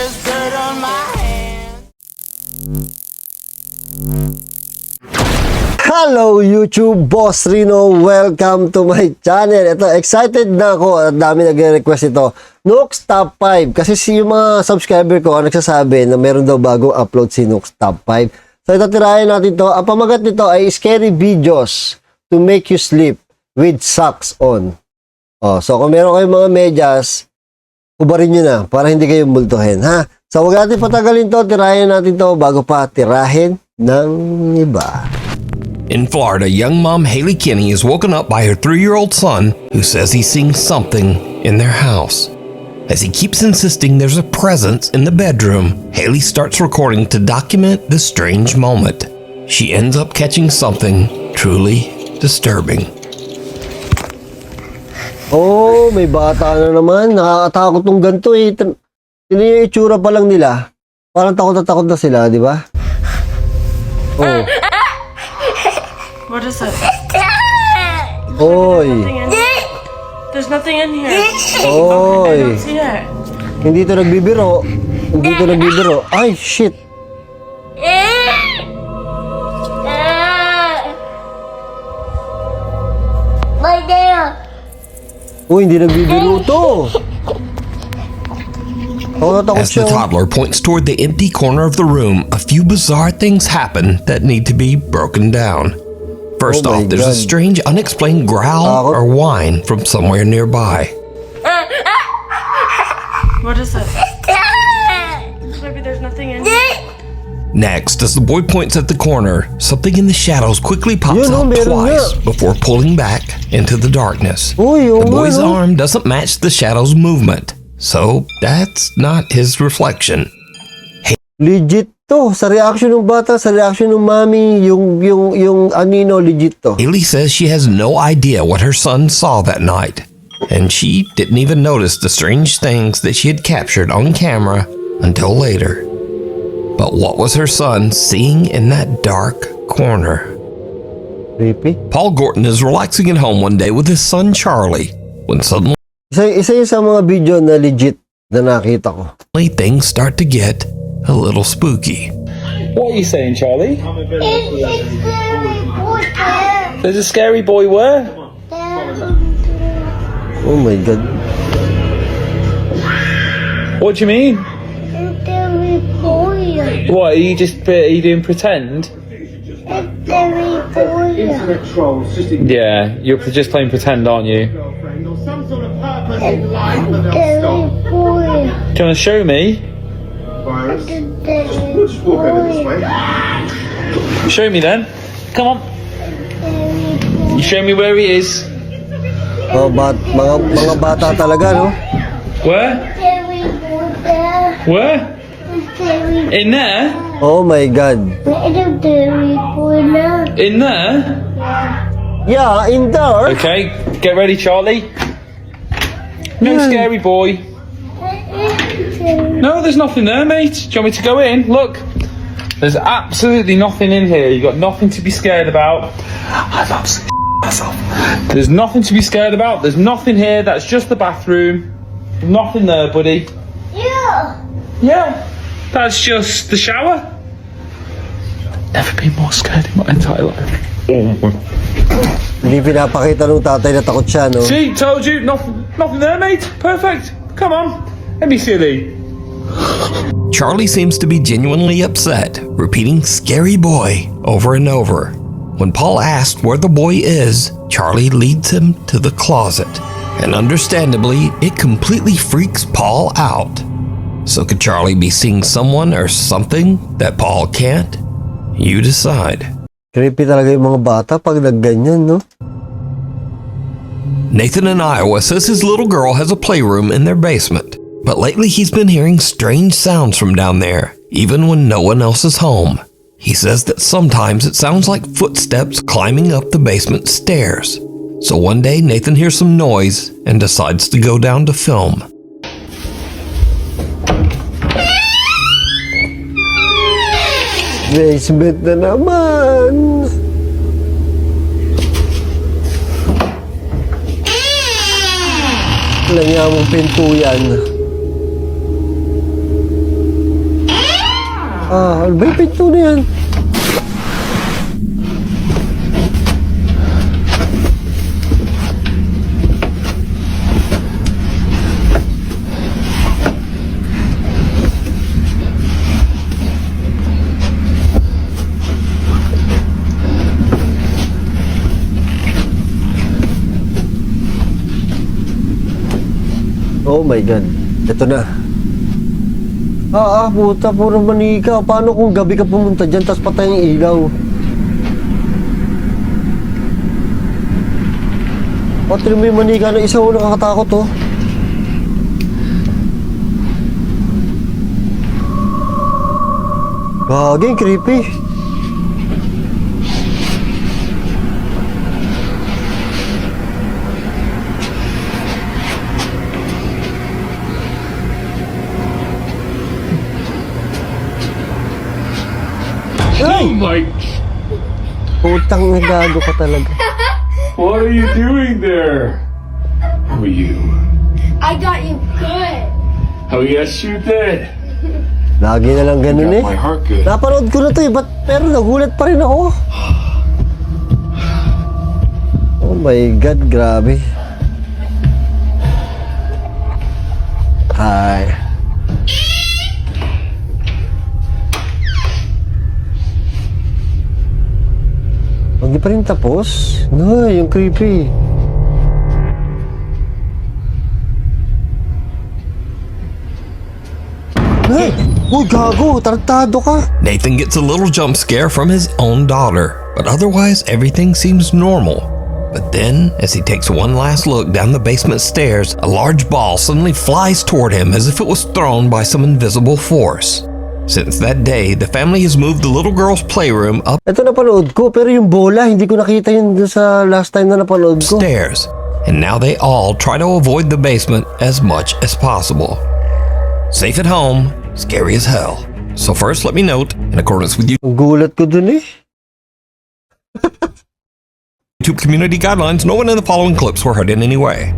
there's dirt on my hands. Hello YouTube, Boss Rino. Welcome to my channel. Ito, excited na ako at dami nagre-request ito. Nook's Top 5. Kasi yung mga subscriber ko ang nagsasabi na meron daw bagong upload si Nook's Top 5. So ito, tirahin natin to. Ang pamagat nito ay Scary Videos to Make You Sleep with Socks On. Oh, so kung meron kayong mga medyas, ubarin nyo na para hindi kayo multuhin, ha? So huwag natin patagalin to. Tirahin natin to bago pa tirahin ng iba. In Florida, young mom Haley Kinney is woken up by her 3-year-old son who says he's seeing something in their house. As he keeps insisting there's a presence in the bedroom, Haley starts recording to document the strange moment. She ends up catching something truly disturbing. Oh, may bata na naman. Nakakatakot tong ganito eh. Tignan yung itsura pa lang nila. Parang takot na takot na sila, di ba? Oh. What is it? Oy. There's nothing in here. I Oy. don't see it. Hindi to nagbibiro. Hindi to nagbibiro. Ay, shit. Uy, hindi nagbibiro to. As the toddler points toward the empty corner of the room, a few bizarre things happen that need to be broken down. First Oh my off, there's a God. strange, unexplained growl or whine from somewhere nearby. What is it? Maybe there's nothing in here. Next, as the boy points at the corner, something in the shadows quickly pops Yun, oh, out meron twice nga. before pulling back into the darkness. Uy, oh, The boy's ano? arm doesn't match the shadow's movement, so that's not his reflection. Legit to. Sa reaction ng bata, sa reaction ng mami, yung Anino, legit to. Haley says she has no idea what her son saw that night, and she didn't even notice the strange things that she had captured on camera until later. But what was her son seeing in that dark corner? Creepy. Paul Gorton is relaxing at home one day with his son Charlie when suddenly Isa yun sa mga video na legit na nakita ko. things start to get a little spooky. What are you saying, Charlie? There's a scary boy where? Oh my God. What do you mean? What, are you doing pretend? Yeah, you're just playing pretend, aren't you? Do you want to show me? Show me then. Come on. You show me where he is. Oh, mga bata talaga, no? Where? Where? In there? Oh my God. In there? Yeah, in there. Okay, get ready, Charlie. No scary boy. No, there's nothing there, mate. Do you want me to go in? Look, there's absolutely nothing in here. You've got nothing to be scared about. I've absolutely myself. There's nothing to be scared about. There's nothing here. That's just the bathroom. Nothing there, buddy. Yeah. That's just the shower. Never been more scared in my entire life. Hindi pinapakita nung tatay na takot siya, no? See, told you, nothing there, mate. Perfect. Come on, let me see thee. Charlie seems to be genuinely upset, repeating "scary boy" over and over. When Paul asks where the boy is, Charlie leads him to the closet. And understandably, it completely freaks Paul out. So could Charlie be seeing someone or something that Paul can't? You decide. Creepy talaga yung mga bata pag nagganyan, no? Nathan in Iowa says his little girl has a playroom in their basement, but lately he's been hearing strange sounds from down there, even when no one else is home. He says that sometimes it sounds like footsteps climbing up the basement stairs. So one day Nathan hears some noise and decides to go down to film. Basement na naman. Lagyan mong pinto yan. Ano ba yung pinto na yan? Oh my God. Ito na. Puta, puro manika. Paano kung gabi ka pumunta dyan, tapos patay yung ilaw? Patay mo yung manika na isa, nakakatakot, oh. Gaging creepy. Oh my... Putang nagago ka talaga. What are you doing there? Who are you? I got you good. Oh yes, you did. Lagi na lang ganun eh. Got my heart good. Napanood ko na to eh, pero nagulat pa rin ako. Oh my God, grabe. Hi. Hindi pa rin tapos? No, yung creepy. Hey! Uy, gago! Tartado ka! Nathan gets a little jump scare from his own daughter, but otherwise everything seems normal. But then, as he takes one last look down the basement stairs, a large ball suddenly flies toward him as if it was thrown by some invisible force. Since that day, the family has moved the little girl's playroom Ito napanood ko, pero yung bola, hindi ko nakita yun sa last time na napanood ko. upstairs, and now they all try to avoid the basement as much as possible. Safe at home, scary as hell. So first, let me note, in accordance with Ang gulat ko dun eh. YouTube community guidelines, no one in the following clips were hurt in any way.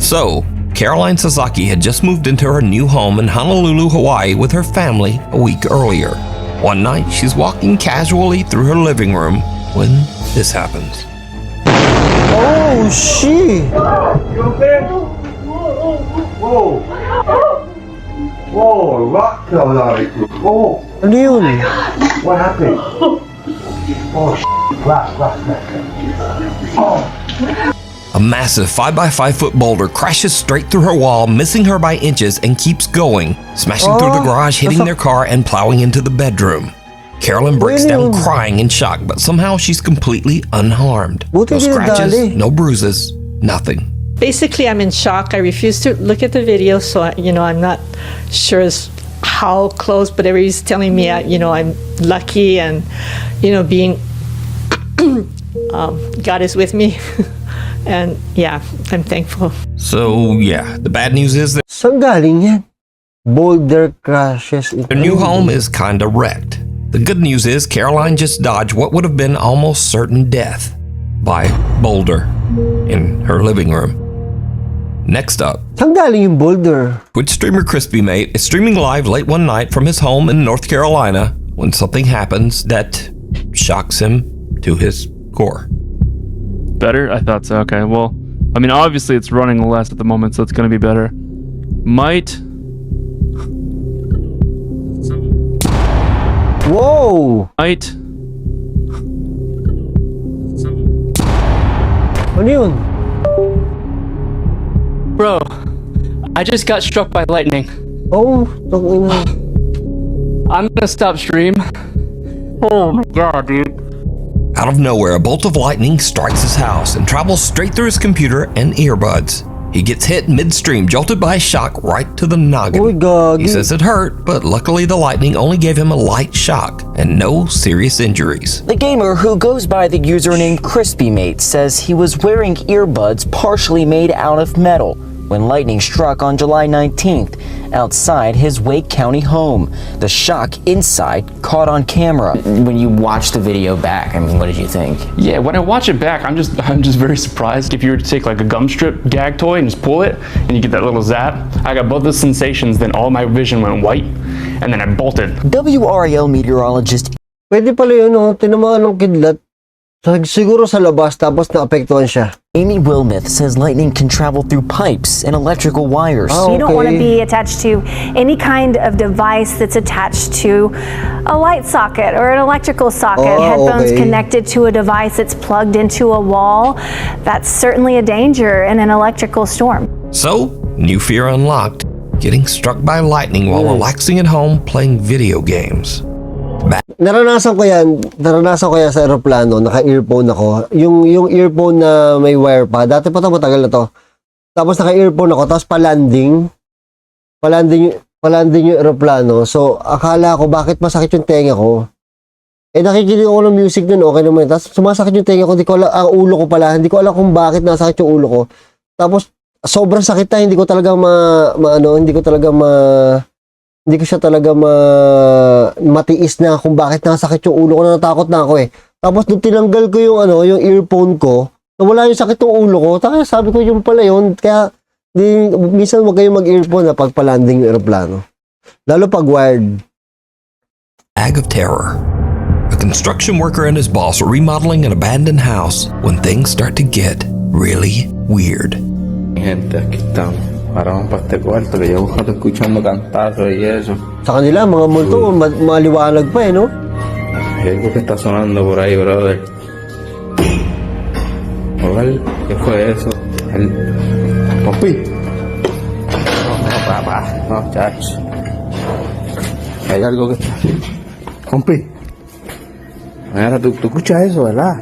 So, Caroline Sasaki had just moved into her new home in Honolulu, Hawaii with her family a week earlier. One night, she's walking casually through her living room when this happens. Oh, shit! Whoa! Whoa, rock fell out. Oh, Ano yun? what happened? Oh, glass. Oh. A massive 5x5-foot boulder crashes straight through her wall, missing her by inches, and keeps going, smashing through the garage, hitting their car, and plowing into the bedroom. Carolyn breaks down crying in shock, but somehow she's completely unharmed. No Buti di scratches, nadali. no bruises, nothing. Basically, I'm in shock. I refuse to look at the video, so I'm not sure how close, but everybody's telling me, I'm lucky and, being God is with me. And yeah, I'm thankful. So yeah, the bad news is that Saan galing yan? Boulder crashes. their new home is kinda wrecked. The good news is Caroline just dodged what would have been almost certain death by boulder in her living room. Next up, Saan galing yung boulder? Twitch streamer Crispy Mate is streaming live late one night from his home in North Carolina when something happens that shocks him to his core. Better? I thought so. Okay, well, I mean, obviously it's running less at the moment, so it's going to be better. Might... Whoa! Might... Ano yun? Bro, I just got struck by lightning. Oh, tangina. I'm gonna stop stream. Oh my god, dude. Out of nowhere, a bolt of lightning strikes his house and travels straight through his computer and earbuds. He gets hit midstream, jolted by a shock right to the noggin. Oh, God. He says it hurt, but luckily the lightning only gave him a light shock and no serious injuries. The gamer, who goes by the username CrispyMate, says he was wearing earbuds partially made out of metal. when lightning struck on July 19th outside his Wake County home. The shock inside caught on camera. When you watch the video back, I mean, what did you think? Yeah, when I watch it back, I'm just very surprised. If you were to take like a gum strip gag toy and just pull it, and you get that little zap, I got both the sensations, then all my vision went white, and then I bolted. WRAL meteorologist Pwede pala yun, oh. Tinamaan ng kidlat. Siguro sa labas, tapos naapektuhan siya. Amy Wilmeth says lightning can travel through pipes and electrical wires. Oh, You don't want to be attached to any kind of device that's attached to a light socket or an electrical socket. Oh, Headphones okay. connected to a device that's plugged into a wall. That's certainly a danger in an electrical storm. So, new fear unlocked. Getting struck by lightning while relaxing at home playing video games. Naranasan ko yan sa aeroplano, naka-earphone ako. Yung earphone na may wire pa, dati pa to, matagal na to. Tapos naka-earphone ako, tapos palanding yung aeroplano. So, akala ko, bakit masakit yung tenga ko? Eh, nakikinig ako ng music nun, okay naman. Tapos sumasakit yung tenga ko, hindi ko alam, ang ulo ko pala, hindi ko alam kung bakit nasakit yung ulo ko. Tapos, sobrang sakit na, hindi ko siya talaga matiis na kung bakit nasakit yung ulo ko, na natakot na ako eh. Tapos nung tinanggal ko yung earphone ko, nawala yung sakit ng ulo ko. Kaya sabi ko yung pala yun. Kaya minsan wag kayong mag-earphone na pag palanding yung aeroplano. Lalo pag wired. Bag of terror. A construction worker and his boss are remodeling an abandoned house when things start to get really weird. Gente, aquí estamos. Paramos para este cuarto que llevo rato escuchando cantazos y eso. Sa kanila, mga multo, maliwanag pa eh, no? Hay algo que está sonando por ahí, brother. Joder, ¿qué fue eso? El... Pompi. No, papá. No, chacho. Hay algo que está... Pompi. Mira, tú escuchas eso, ¿verdad?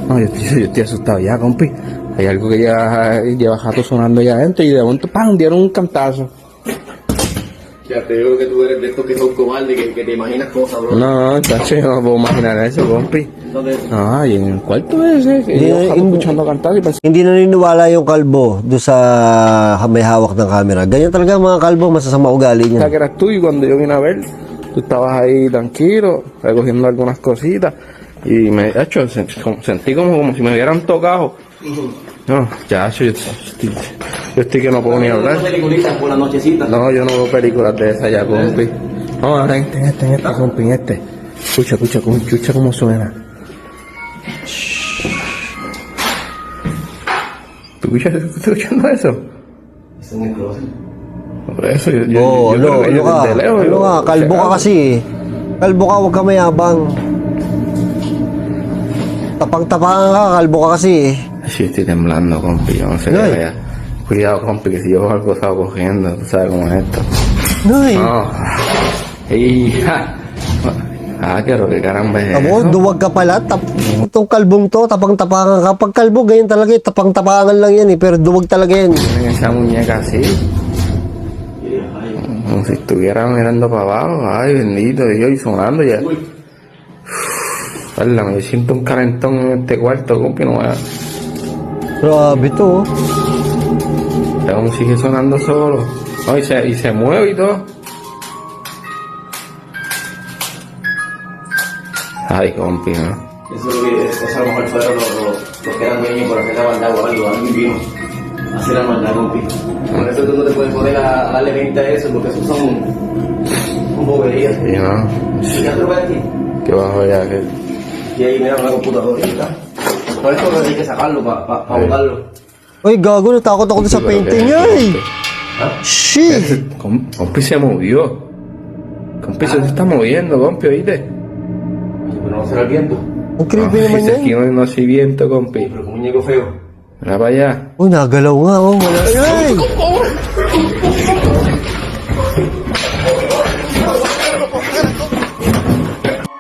No, yo estoy asustado ya, compi. Hay algo que lleva rato sonando allá adentro y de momento, ¡pam!, dieron un cantazo. Ya te digo que tú eres de estos que son cobardes, que te imaginas cosas, bro. No, chacho, yo no puedo imaginar eso, compi. Ah, y en el cuarto ese, que llevo rato escuchando cantar y pensé... Hindi naniniwala yung kalbo doon sa may hawak ng camera. Ganyan talaga mga kalbo, masasama ugali niya. Que eras tú y cuando yo vine a ver, tú estabas ahí tranquilo, recogiendo algunas cositas y me hecho, sentí como si me hubieran tocado. No, chacho, yo estoy que no puedo ni hablar. ¿No peliculitas por la nochecita? No, yo no veo películas de esas ya, compi. No, ahora en este, compi, en este. Escucha cómo suena. ¿Tú estás escuchando eso? Eso en el closet. Por eso, yo creo que desde lejos. Ano ka, kalbo ka kasi eh. Kalbo ka, huwag ka mayabang. Tapang-tapangan ka, kalbo ka kasi eh. Sí, estoy temblando, compi, yo no sé qué vaya. Cuidado, compi, que si yo algo estaba cogiendo, tú sabes cómo es esto. Noy! No. Hija. Que caramba es Amo, eso. duwag ka pala. Itong kalbong to, tapang-tapangan ka. Pag kalbo, ganyan talaga eh. Tapang-tapangan lang yan eh. Pero duwag talaga yan. Tienen esa muñeca así. Como si estuviera mirando para abajo. Ay, bendito Dios, y sonando ya. Hola, me siento un calentón en este cuarto, compi, no vaya. Grabe to. Aún sigue sonando solo. Oh, y se mueve y todo. Ay, compi, ¿no? Eso a lo mejor fueron los que eran dueños por hacer la maldad o algo vino. Hacer la maldad, compi. Por eso tú no te puedes poner a darle 20 a eso, porque eso son boberías. Sí, ¿no? ¿Ya te lo ves aquí? Que bajo ya, que... Y ahí mira una computadora y tal. Por eso hay que sacarlo para botarlo. Oy, gago, natakot ako sa painting niya eh. Shit! Compi se movió. Compi se está moviendo, compi, ¿oíste? Pero no será el viento. Ang creepy naman Dice yan. aquí no hay viento, compi. Pero con un muñeco feo. Mira para allá. Uy, nagalaw nga. Oh, wala. Ay!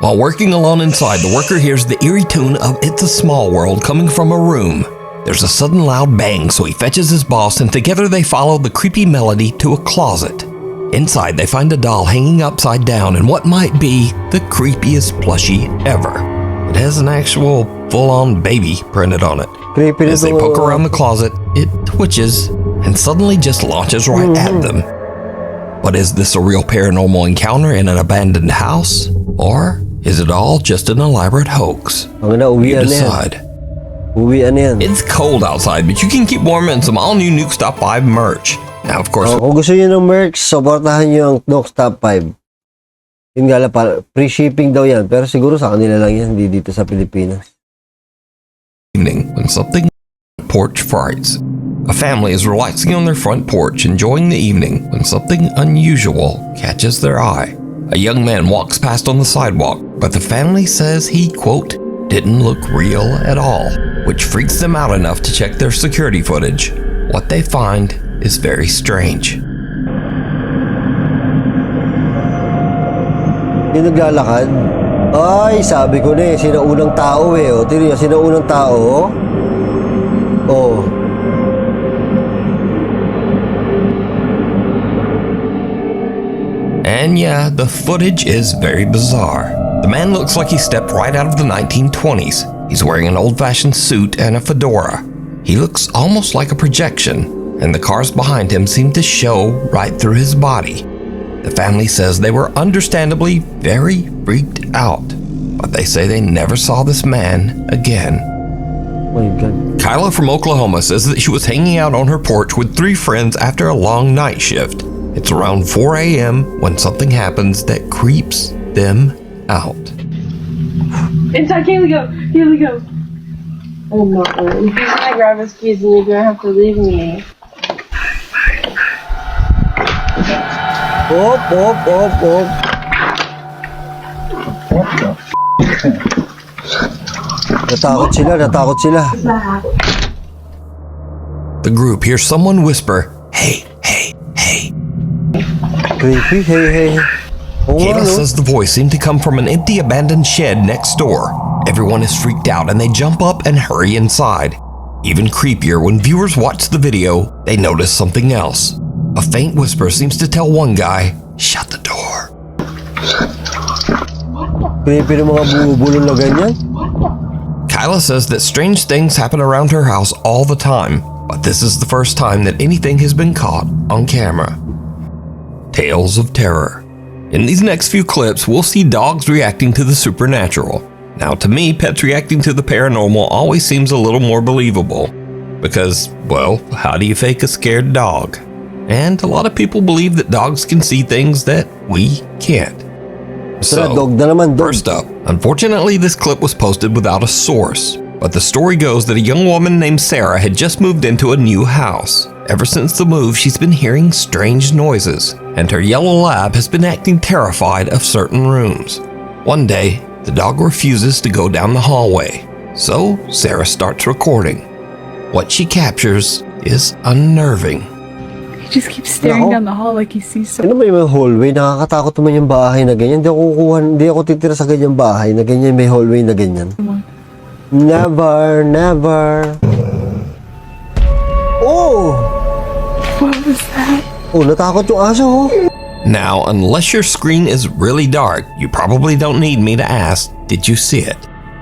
While working alone inside, the worker hears the eerie tune of It's a Small World coming from a room. There's a sudden loud bang, so he fetches his boss, and together they follow the creepy melody to a closet. Inside, they find a doll hanging upside down in what might be the creepiest plushie ever. It has an actual full-on baby printed on it. Creepy As they nito. poke around the closet, it twitches and suddenly just launches right at them. But is this a real paranormal encounter in an abandoned house? Or is it all just an elaborate hoax? You decide. It's cold outside, but you can keep warm in some all-new Nuke Top 5 merch. Now, of course, kung gusto nyo ng merch, supportahan nyo ang Nuke Top 5. Yun nga lang, free shipping daw yan. Pero siguro sa kanila lang yan, hindi dito sa Pilipinas. Evening, when something porch frights. A family is relaxing on their front porch, enjoying the evening, when something unusual catches their eye. A young man walks past on the sidewalk, but the family says he, quote, didn't look real at all, which freaks them out enough to check their security footage. What they find is very strange. Yung naglalakad? Ay, sabi ko na eh, sinaunang tao eh. O, tino, sinaunang tao. Oh. And yeah, the footage is very bizarre. The man looks like he stepped right out of the 1920s. He's wearing an old-fashioned suit and a fedora. He looks almost like a projection, and the cars behind him seem to show right through his body. The family says they were understandably very freaked out, but they say they never saw this man again. Oh my God. Kyla from Oklahoma says that she was hanging out on her porch with 3 friends after a long night shift. It's around 4 a.m. when something happens that creeps them out. Inside, Kaylee, go! Kaylee, go! Oh no, if you want to grab his keys, then you're gonna have to leave me. Op. Natakot sila. The group hears someone whisper, hey, hey, hey. Creepy, hey. Kayla says the voice seemed to come from an empty abandoned shed next door. Everyone is freaked out and they jump up and hurry inside. Even creepier, when viewers watch the video, they notice something else. A faint whisper seems to tell one guy, shut the door. Creepy ng mga bubulong na ganyan. Kyla says that strange things happen around her house all the time, but this is the first time that anything has been caught on camera. Tales of terror. In these next few clips, we'll see dogs reacting to the supernatural. Now, to me, pets reacting to the paranormal always seems a little more believable. Because, well, how do you fake a scared dog? And a lot of people believe that dogs can see things that we can't. So, first up, unfortunately this clip was posted without a source, but the story goes that a young woman named Sarah had just moved into a new house. Ever since the move, she's been hearing strange noises, and her yellow lab has been acting terrified of certain rooms. One day, the dog refuses to go down the hallway, so Sarah starts recording. What she captures is unnerving. He just keeps staring down the hall like he sees something. Ano ba yung hallway? Nakakatakot naman yung bahay na ganyan. Hindi ako titira sa ganyang bahay na ganyan, may hallway na ganyan. Never. Oh! What was that? Oh, natakot yung aso. Now, unless your screen is really dark, you probably don't need me to ask, did you see it?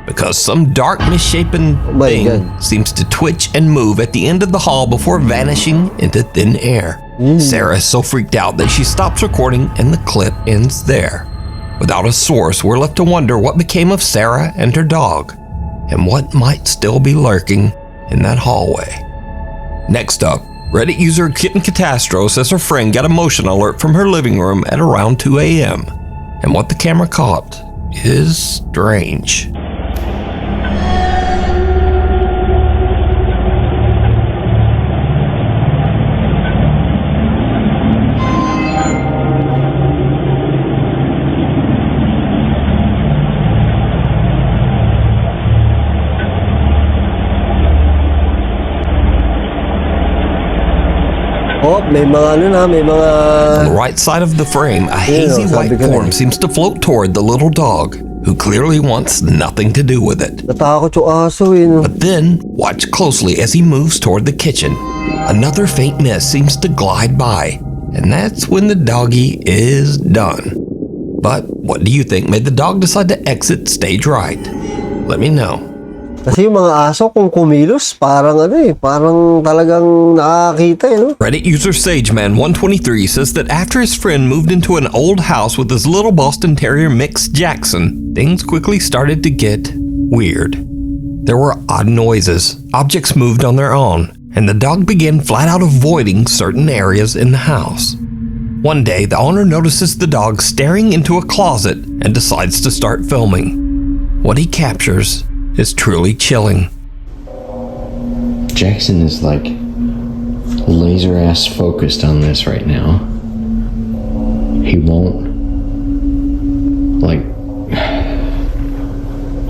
Because some dark, misshapen thing seems to twitch and move at the end of the hall before vanishing into thin air. Sarah is so freaked out that she stops recording and the clip ends there. Without a source, we're left to wonder what became of Sarah and her dog, and what might still be lurking in that hallway. Next up, Reddit user Kitten Catastro says her friend got a motion alert from her living room at around 2 a.m. And what the camera caught is strange. Oh, may mga On the right side of the frame, a hazy white form seems to float toward the little dog, who clearly wants nothing to do with it. Natakot yung aso But then, watch closely as he moves toward the kitchen. Another faint mist seems to glide by, and that's when the doggy is done. But what do you think made the dog decide to exit stage right? Let me know. Kasi yung mga aso kung kumilos, parang parang talagang nakakita no? Reddit user SageMan123 says that after his friend moved into an old house with his little Boston Terrier mix Jackson, things quickly started to get weird. There were odd noises, objects moved on their own, and the dog began flat out avoiding certain areas in the house. One day, the owner notices the dog staring into a closet and decides to start filming. What he captures is truly chilling. Jackson is like laser ass focused on this right now. He won't like.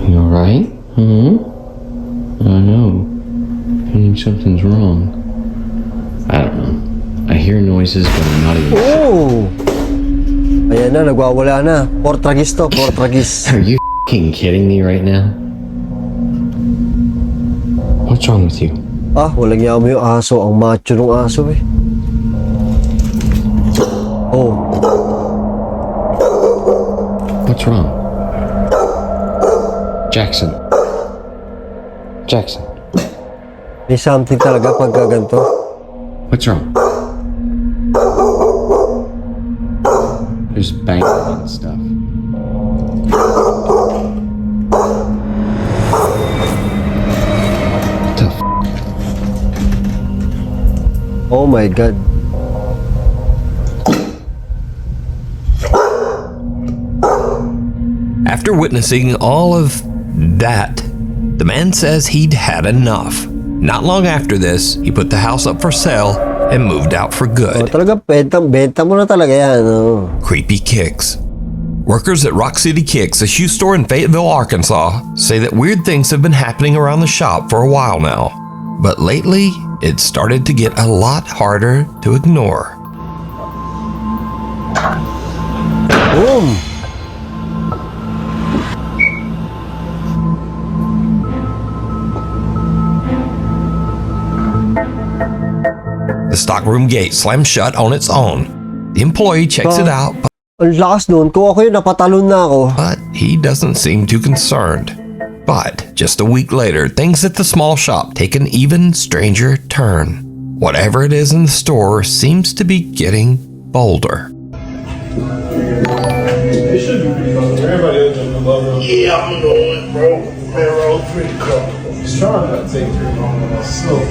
You alright? I know. I think something's wrong. I don't know. I hear noises, but I'm not even sure. Ayan na, nagwawala na. Portragis to, portragis. Are you f***ing kidding me right now? What's wrong with you? Walang yaman yung aso. Ang macho ng aso Oh. What's wrong? Jackson. Jackson. May something talaga pagka ganito. What's wrong? There's banging and stuff. What the f***? Oh my God. After witnessing all of that, the man says he'd had enough. Not long after this, he put the house up for sale and moved out for good. Talaga benta mo na talaga yan. Creepy Kicks. Workers at Rock City Kicks, a shoe store in Fayetteville, Arkansas, say that weird things have been happening around the shop for a while now. But lately, it started to get a lot harder to ignore. Boom! The stockroom gate slams shut on its own. The employee checks it out, Ang lakas nun. Kung ako yun, napatalon na ako. but he doesn't seem too concerned. But just a week later, things at the small shop take an even stranger turn. Whatever it is in the store seems to be getting bolder. It should be pretty close. Everybody else jumping above road. Yeah, I'm going, bro. Man, road pretty close. It's trying not to take too long on myself.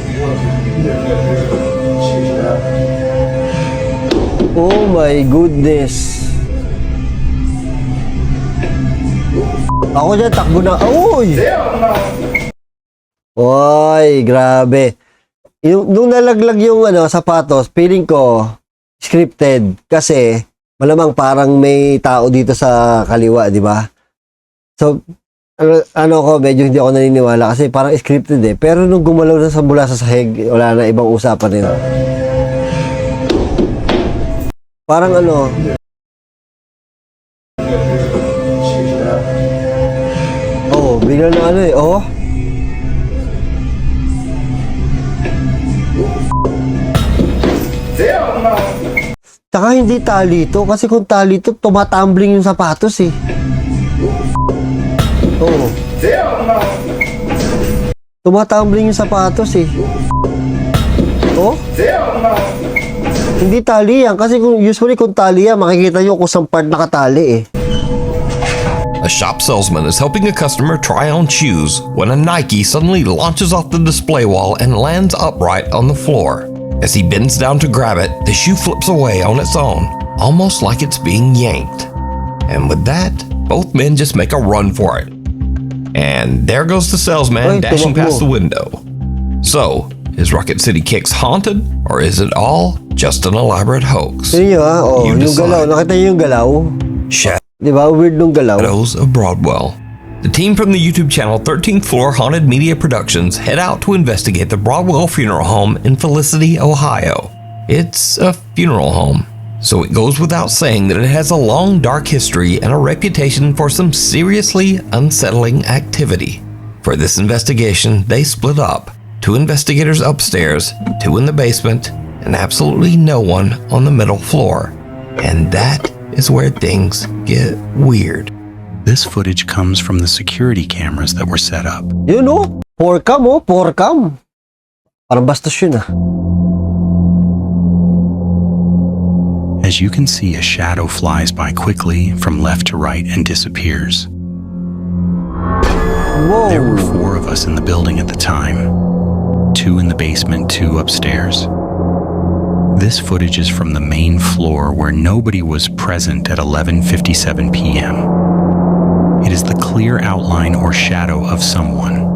Oh my goodness. Ako dyan, takbo na. Uy! Uy, grabe. Nung nalaglag yung sapatos, feeling ko scripted kasi malamang parang may tao dito sa kaliwa, di ba? So, medyo hindi ako naniniwala kasi parang scripted Pero nung gumalaw na mula sa sahig, wala na, ibang usapan nila. Parang bigla na Tsaka hindi tali ito. Kasi kung tali ito, tumatumbling yung sapatos Tumatumbling yung sapatos Hindi tali yan. Kasi usually kung tali yan, makikita nyo kung saan part nakatali A shop salesman is helping a customer try on shoes when a Nike suddenly launches off the display wall and lands upright on the floor. As he bends down to grab it, the shoe flips away on its own, almost like it's being yanked. And with that, both men just make a run for it. And there goes the salesman dashing past the window. So, is Rocket City Kicks haunted, or is it all just an elaborate hoax? You decide. Nakita niyo yung galaw? Diba? Weird nung galaw. Shadows of Broadwell. The team from the YouTube channel 13th Floor Haunted Media Productions head out to investigate the Broadwell Funeral Home in Felicity, Ohio. It's a funeral home, so it goes without saying that it has a long dark history and a reputation for some seriously unsettling activity. For this investigation, they split up. 2 investigators upstairs, 2 in the basement, and absolutely no one on the middle floor. And that is where things get weird. This footage comes from the security cameras that were set up. You know? Porcam, oh, porcam. Parang bastos yun, ah. As you can see, a shadow flies by quickly from left to right and disappears. Whoa. There were 4 of us in the building at the time. 2 in the basement, 2 upstairs. This footage is from the main floor where nobody was present at 11:57 p.m. It is the clear outline or shadow of someone.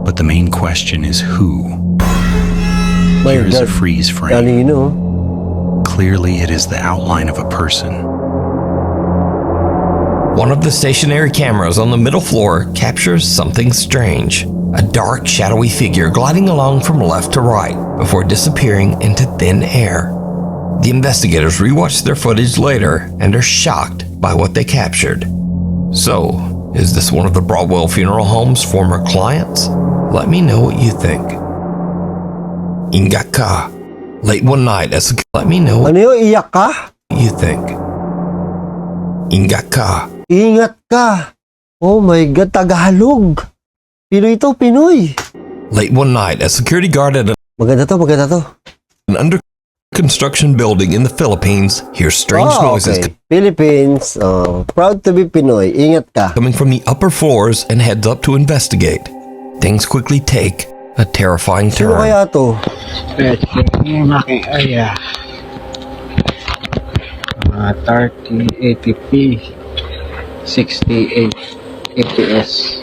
But the main question is who? Here is a freeze frame. Anino. Clearly, it is the outline of a person. One of the stationary cameras on the middle floor captures something strange. A dark, shadowy figure gliding along from left to right before disappearing into thin air. The investigators rewatched their footage later and are shocked by what they captured. So, is this one of the Broadwell Funeral Home's former clients? Let me know what you think. Ingat ka. Late one night as let me know what iyak ka? You think. Ingat ka. Ingat ka. Oh my God, Tagalog. Pinoy to, Pinoy. Late one night, a security guard at maganda to. An under construction building in the Philippines hears strange noises. Okay. Philippines, proud to be Pinoy. Ingat ka. Coming from the upper floors and heads up to investigate. Things quickly take a terrifying turn. Sino kaya to? Ay, 3080p 68 fps.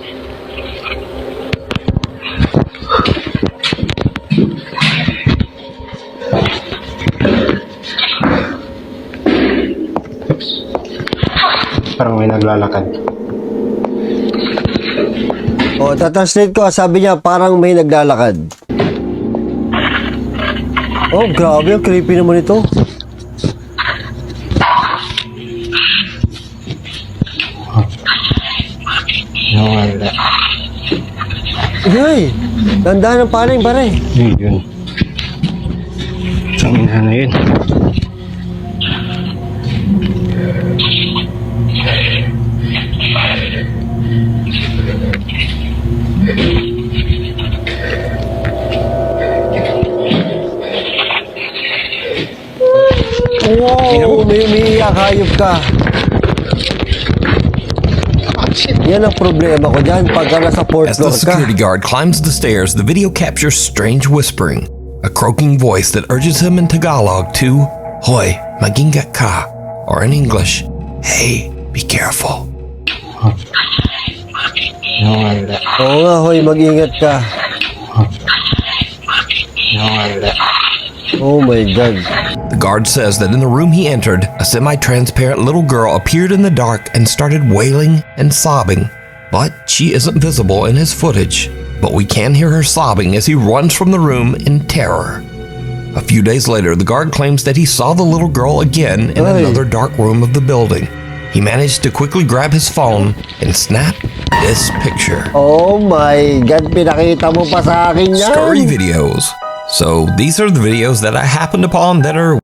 Parang may naglalakad. Oh, tatranslate ko. Sabi niya, parang may naglalakad. Oh, grabe. Ang creepy naman ito. Wala. Ay, tandaan ng paling, pare. Yun. Saan na yun? Wow, may umiiyak, hayop ka. Yan ang problema ko dyan pagka nasa fourth As the floor ka. security guard climbs the stairs, the video captures strange whispering, a croaking voice that urges him in Tagalog to Hoy, mag-ingat ka, or in English, Hey, be careful. Oo nga, hoy, mag-ingat ka. Oh my God. The guard says that in the room he entered, a semi-transparent little girl appeared in the dark and started wailing and sobbing. But she isn't visible in his footage. But we can hear her sobbing as he runs from the room in terror. A few days later, the guard claims that he saw the little girl again in another dark room of the building. He managed to quickly grab his phone and snap this picture. Oh my God, pinakita mo pa sa akin yan. Scurry videos. So these are the videos that I happened upon that are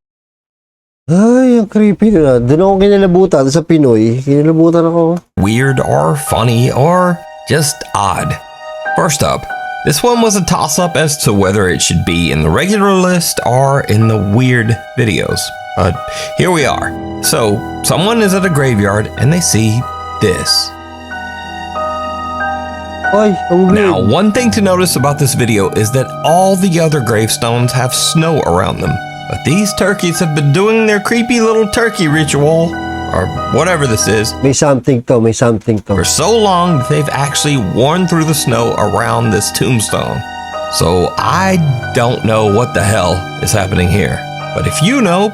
ay, ang creepy na. Doon ako kinalabutan sa Pinoy. Kinalabutan ako. weird or funny or just odd. First up, this one was a toss-up as to whether it should be in the regular list or in the weird videos. But here we are. So, someone is at a graveyard and they see this. Now, one thing to notice about this video is that all the other gravestones have snow around them. But these turkeys have been doing their creepy little turkey ritual, or whatever this is, may something to. for so long that they've actually worn through the snow around this tombstone. So I don't know what the hell is happening here. But if you know,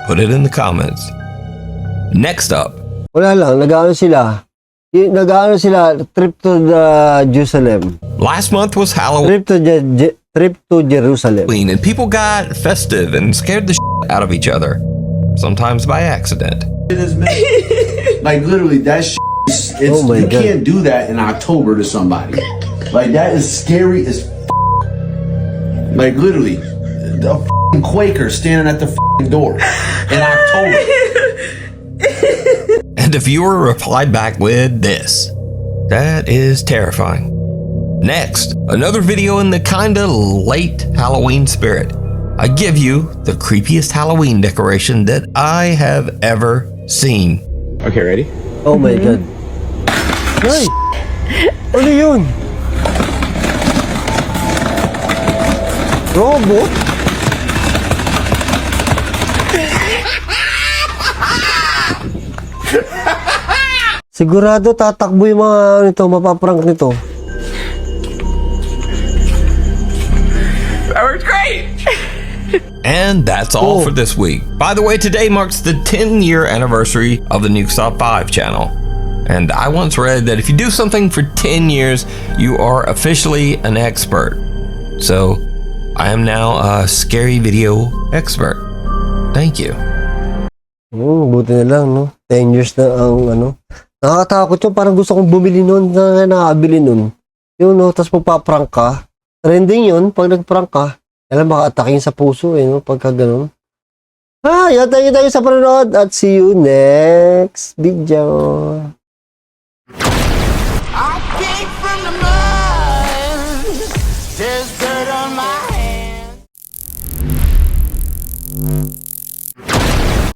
put it in the comments. Next up. Wala lang, nag-ano sila, trip to the Jerusalem. Last month was Halloween. Trip to Jerusalem. And people got festive and scared the shit out of each other. Sometimes by accident. Like literally, that shit, Oh my you God. can't do that in October to somebody. Like that is scary as like literally, a Quaker standing at the door in October. And a viewer replied back with this. That is terrifying. Next, another video in the kinda late Halloween spirit. I give you the creepiest Halloween decoration that I have ever seen. Okay, ready? Oh my God. Ay! Ano yun? Robot? Sigurado tatakbo yung mga nito, mapaprank nito. That worked great! And that's all for this week. By the way, today marks the 10-year anniversary of the Nuke Top 5 channel. And I once read that if you do something for 10 years, you are officially an expert. So, I am now a scary video expert. Thank you. Buti na lang, no? 10 years na ang ano. Nakakatakot yun. Parang gusto kong bumili nun. Nakakabili nun. Yun, no? Tapos magpa-prank ka. Trending yun. Pag nag-prank ka, alam, maka-atakin sa puso, eh, no? Pagka ganun. Yan, thank you sa panonood. At see you next video.